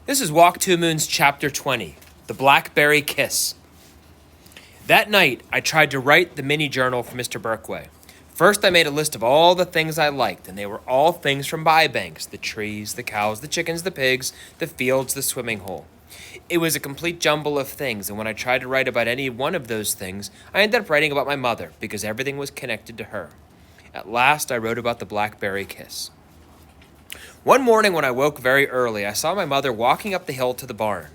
This is Walk Two Moons Chapter 20, The Blackberry Kiss. That night, I tried to write the mini journal for Mr. Berkway. First, I made a list of all the things I liked, and they were all things from Bybanks: the trees, the cows, the chickens, the pigs, the fields, the swimming hole. It was a complete jumble of things, and when I tried to write about any one of those things, I ended up writing about my mother, because everything was connected to her. At last, I wrote about the blackberry kiss. One morning when I woke very early, I saw my mother walking up the hill to the barn.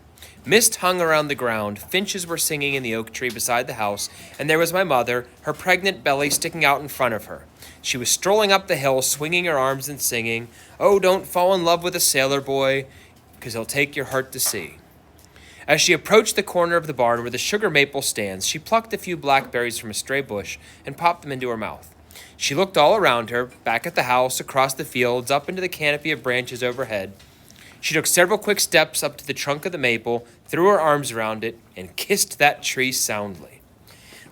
Mist hung around the ground, finches were singing in the oak tree beside the house, and there was my mother, her pregnant belly sticking out in front of her. She was strolling up the hill, swinging her arms and singing, "Oh, don't fall in love with a sailor boy, 'cause he'll take your heart to sea." As she approached the corner of the barn where the sugar maple stands, she plucked a few blackberries from a stray bush and popped them into her mouth. She looked all around her, back at the house, across the fields, up into the canopy of branches overhead. She took several quick steps up to the trunk of the maple, threw her arms around it, and kissed that tree soundly.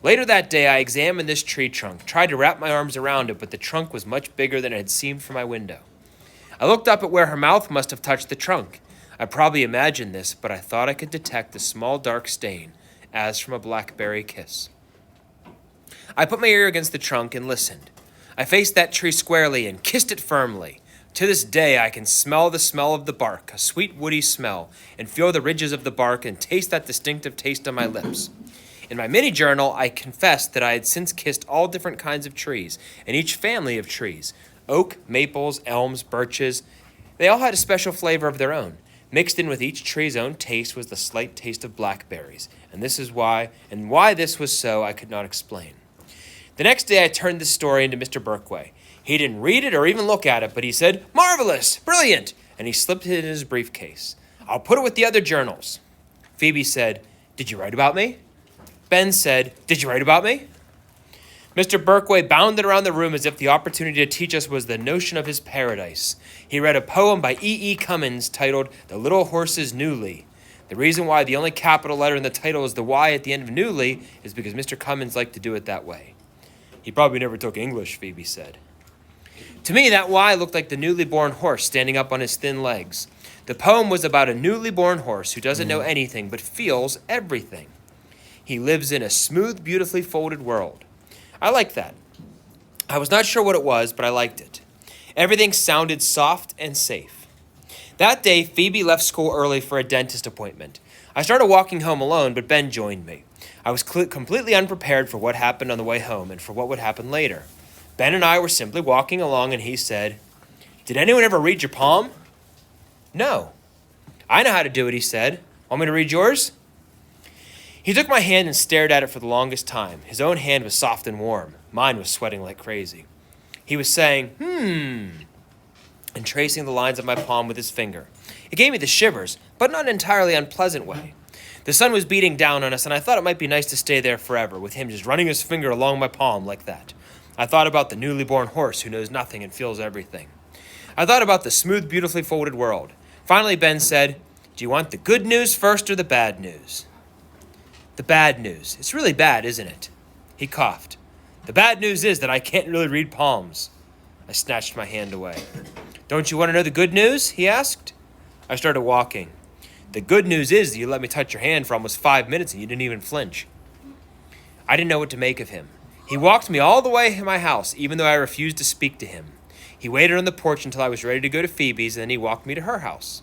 Later that day, I examined this tree trunk, tried to wrap my arms around it, but the trunk was much bigger than it had seemed from my window. I looked up at where her mouth must have touched the trunk. I probably imagined this, but I thought I could detect a small dark stain, as from a blackberry kiss. I put my ear against the trunk and listened. I faced that tree squarely and kissed it firmly. To this day, I can smell the smell of the bark, a sweet woody smell, and feel the ridges of the bark and taste that distinctive taste on my lips. In my mini journal, I confessed that I had since kissed all different kinds of trees, and each family of trees: oak, maples, elms, birches. They all had a special flavor of their own. Mixed in with each tree's own taste was the slight taste of blackberries, and why this was so, I could not explain. The next day, I turned this story into Mr. Berkway. He didn't read it or even look at it, but he said, "Marvelous! Brilliant!" and he slipped it in his briefcase. "I'll put it with the other journals." Phoebe said, "Did you write about me?" Ben said, "Did you write about me?" Mr. Berkway bounded around the room as if the opportunity to teach us was the notion of his paradise. He read a poem by E. Cummins titled "The Little Horses Newly." The reason why the only capital letter in the title is the Y at the end of Newly is because Mr. Cummins liked to do it that way. "He probably never took English," Phoebe said. To me, that Y looked like the newly born horse standing up on his thin legs. The poem was about a newly born horse who doesn't know anything but feels everything. He lives in a smooth, beautifully folded world. I liked that. I was not sure what it was, but I liked it. Everything sounded soft and safe. That day, Phoebe left school early for a dentist appointment. I started walking home alone, but Ben joined me. I was completely unprepared for what happened on the way home and for what would happen later. Ben and I were simply walking along, and he said, "Did anyone ever read your palm?" "No." "I know how to do it," he said. "Want me to read yours?" He took my hand and stared at it for the longest time. His own hand was soft and warm. Mine was sweating like crazy. He was saying, and tracing the lines of my palm with his finger. It gave me the shivers, but not an entirely unpleasant way. The sun was beating down on us, and I thought it might be nice to stay there forever, with him just running his finger along my palm like that. I thought about the newly born horse who knows nothing and feels everything. I thought about the smooth, beautifully folded world. Finally, Ben said, "Do you want the good news first or the bad news?" "The bad news. It's really bad, isn't it?" He coughed. "The bad news is that I can't really read palms." I snatched my hand away. "Don't you want to know the good news?" he asked. I started walking. "The good news is that you let me touch your hand for almost 5 minutes and you didn't even flinch." I didn't know what to make of him. He walked me all the way to my house, even though I refused to speak to him. He waited on the porch until I was ready to go to Phoebe's, and then he walked me to her house.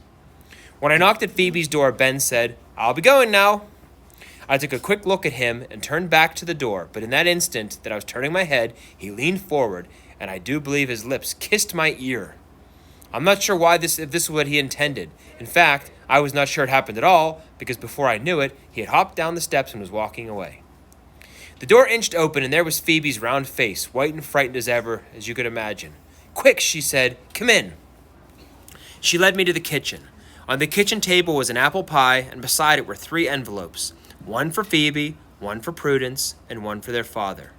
When I knocked at Phoebe's door, Ben said, "I'll be going now." I took a quick look at him and turned back to the door, but in that instant that I was turning my head, he leaned forward, and I do believe his lips kissed my ear. I'm not sure if this was what he intended. In fact, I was not sure it happened at all, because before I knew it, he had hopped down the steps and was walking away. The door inched open, and there was Phoebe's round face, white and frightened as ever, as you could imagine. "Quick," she said, "come in." She led me to the kitchen. On the kitchen table was an apple pie, and beside it were 3 envelopes, one for Phoebe, one for Prudence, and one for their father.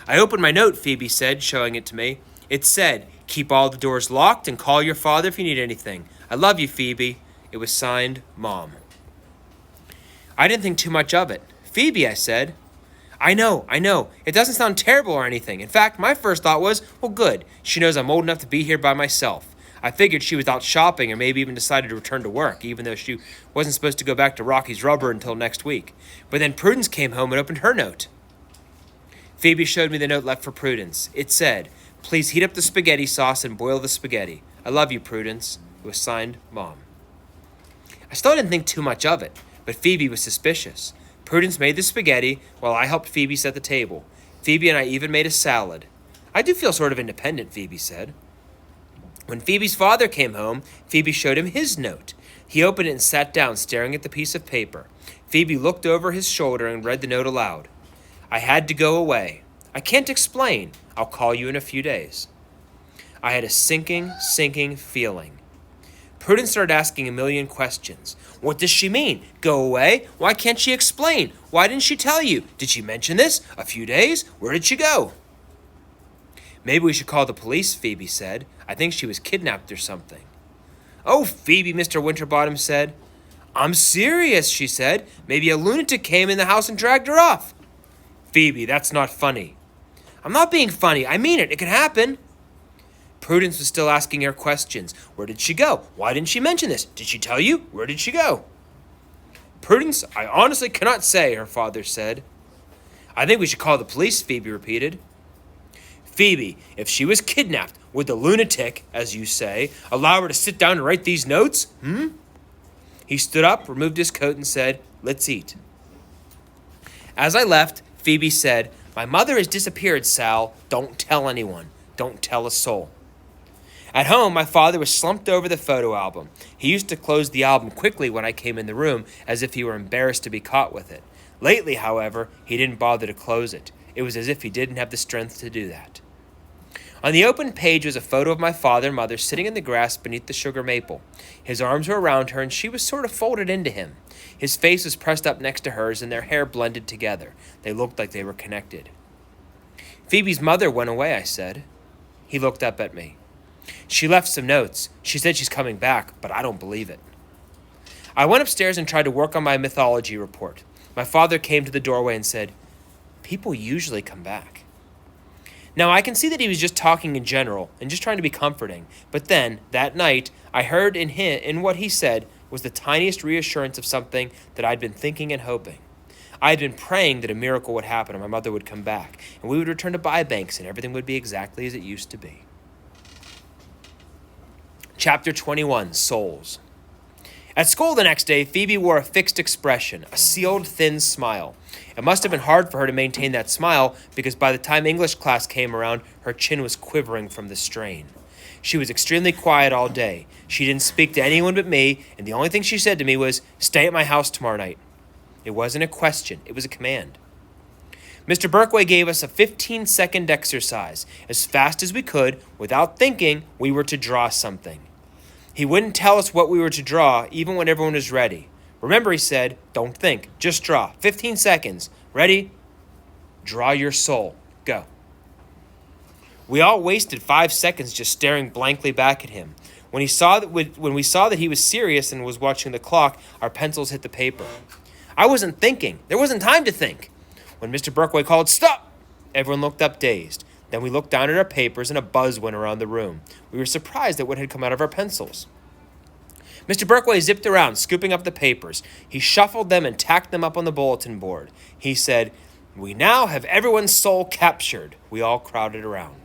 I opened my note, Phoebe said, showing it to me. It said, "Keep all the doors locked and call your father if you need anything. I love you, Phoebe." It was signed, Mom. I didn't think too much of it. "Phoebe," I said. I know. It doesn't sound terrible or anything. In fact, my first thought was, well, good. She knows I'm old enough to be here by myself. I figured she was out shopping or maybe even decided to return to work, even though she wasn't supposed to go back to Rocky's Rubber until next week. But then Prudence came home and opened her note. Phoebe showed me the note left for Prudence. It said, "Please heat up the spaghetti sauce and boil the spaghetti. I love you, Prudence." It was signed, Mom. I still didn't think too much of it, but Phoebe was suspicious. Prudence made the spaghetti while I helped Phoebe set the table. Phoebe and I even made a salad. "I do feel sort of independent," Phoebe said. When Phoebe's father came home, Phoebe showed him his note. He opened it and sat down, staring at the piece of paper. Phoebe looked over his shoulder and read the note aloud. "I had to go away. I can't explain. I'll call you in a few days." I had a sinking feeling. Prudence started asking a million questions. What does she mean? Go away? Why can't she explain? Why didn't she tell you? Did she mention this? A few days? Where did she go? "Maybe we should call the police," Phoebe said. "I think she was kidnapped or something." "Oh, Phoebe," Mr. Winterbottom said. "I'm serious," she said. "Maybe a lunatic came in the house and dragged her off." "Phoebe, that's not funny." "I'm not being funny. I mean it. It can happen." Prudence was still asking her questions. Where did she go? Why didn't she mention this? Did she tell you? Where did she go? "Prudence, I honestly cannot say," her father said. "I think we should call the police," Phoebe repeated. "Phoebe, if she was kidnapped, would the lunatic, as you say, allow her to sit down and write these notes? He stood up, removed his coat, and said, "Let's eat." As I left, Phoebe said, "My mother has disappeared, Sal. Don't tell anyone. Don't tell a soul." At home, my father was slumped over the photo album. He used to close the album quickly when I came in the room, as if he were embarrassed to be caught with it. Lately, however, he didn't bother to close it. It was as if he didn't have the strength to do that. On the open page was a photo of my father and mother sitting in the grass beneath the sugar maple. His arms were around her, and she was sort of folded into him. His face was pressed up next to hers, and their hair blended together. They looked like they were connected. "Phoebe's mother went away," I said. He looked up at me. "She left some notes. She said she's coming back, but I don't believe it." I went upstairs and tried to work on my mythology report. My father came to the doorway and said, "People usually come back." Now, I can see that he was just talking in general and just trying to be comforting, but then, that night, I heard in what he said was the tiniest reassurance of something that I'd been thinking and hoping. I had been praying that a miracle would happen and my mother would come back, and we would return to Bybanks and everything would be exactly as it used to be. Chapter 21, Souls. At school the next day, Phoebe wore a fixed expression, a sealed, thin smile. It must have been hard for her to maintain that smile because by the time English class came around, her chin was quivering from the strain. She was extremely quiet all day. She didn't speak to anyone but me, and the only thing she said to me was, "Stay at my house tomorrow night." It wasn't a question, it was a command. Mr. Berkway gave us a 15-second exercise. As fast as we could, without thinking, we were to draw something. He wouldn't tell us what we were to draw, even when everyone was ready. Remember, he said, don't think, just draw. 15 seconds. Ready? Draw your soul. Go. We all wasted 5 seconds just staring blankly back at him. When we saw that he was serious and was watching the clock, our pencils hit the paper. I wasn't thinking. There wasn't time to think. When Mr. Berkway called, "Stop!" everyone looked up dazed. Then we looked down at our papers and a buzz went around the room. We were surprised at what had come out of our pencils. Mr. Berkway zipped around, scooping up the papers. He shuffled them and tacked them up on the bulletin board. He said, "We now have everyone's soul captured." We all crowded around.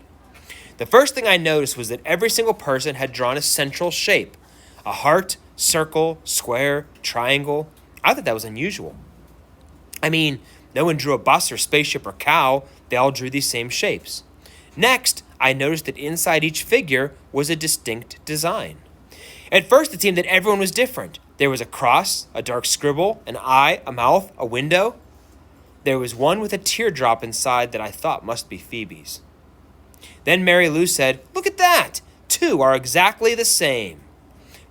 The first thing I noticed was that every single person had drawn a central shape. A heart, circle, square, triangle. I thought that was unusual. I mean, no one drew a bus or spaceship or cow. They all drew these same shapes. Next, I noticed that inside each figure was a distinct design. At first, it seemed that everyone was different. There was a cross, a dark scribble, an eye, a mouth, a window. There was one with a teardrop inside that I thought must be Phoebe's. Then Mary Lou said, "Look at that! 2 are exactly the same."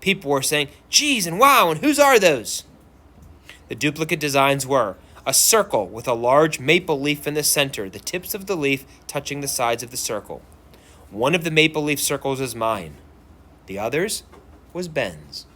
People were saying, "Geez, and wow, and whose are those?" The duplicate designs were a circle with a large maple leaf in the center, the tips of the leaf touching the sides of the circle. One of the maple leaf circles was mine. The others was Ben's.